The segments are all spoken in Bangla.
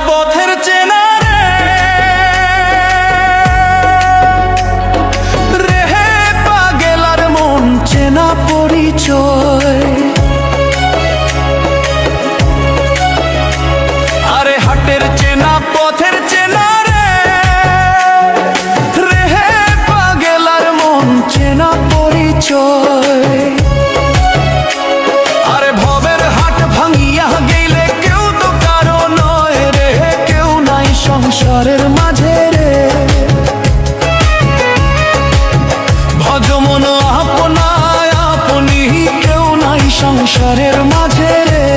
পথের চেনা রে পাগেলার মন চেনা পরিচয়। আরে হাটের চেনা পথের চেনা রে পাগেলার মন চেনা পরিচয়। আরে ভবের হাট ভাঙিয়া গেলে কেউ তো কারো নয় রে, কেউ নাই সংসারের মাঝে রে। ভজমন আপনায় আপনি, কেউ নাই সংসারের মাঝে রে।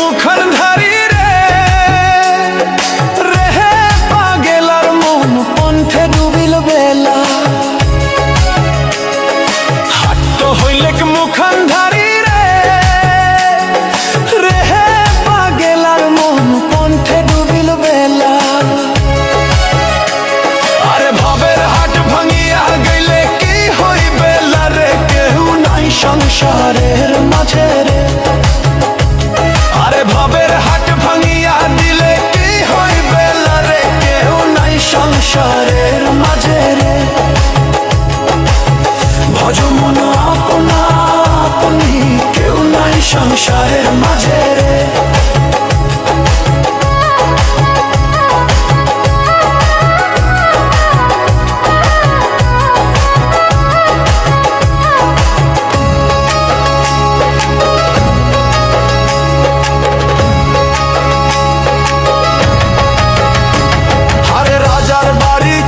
মুখর ধারি রে রে পাগেলার মন পন্থে ডুবিল বেলা। হাট হইলেক মুখর ধারি রে রে পাগেলার মন পন্থে ডুবিল বেলা। আরে ভবের হাট ভাঙিয়া গেলে কি হইবে রে, কেউ নাই সংসারের মাঝে রে। ভবের হাট ভাঙিয়া দিলে কি হইবে রে, কেউ নাই সংসারের মাঝে রে। ভজমন আপনা আপনি, কেউ নাই সংসারের মাঝে রে।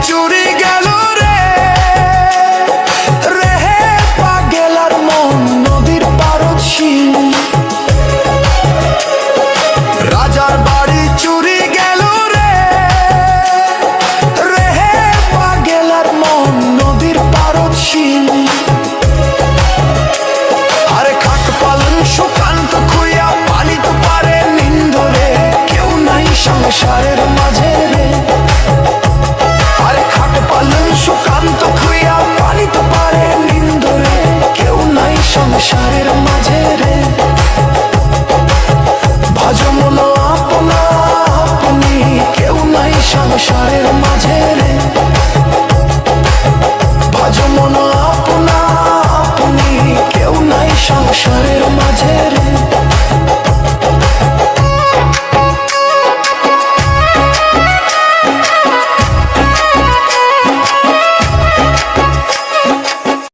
চুরি গেল রে রে পাগেলার মন নদীর পারদশীল। রাজার বাড়ি চুরি গেল রে রে পাগেলার মন নদীর পারদশীল। আরে খাট পালন সুকান্ত খুইয়া পানি তো পারে নিন্দরে, কেউ নাই সংসারের মাঝে রে। সুকান্ত খুইয়া পানি তো পারে নিন্দরে, কেউ নাই সংসারের মাঝে রে। ভজমন আপনা আপনি, কেউ নাই সংসারের মাঝে রে।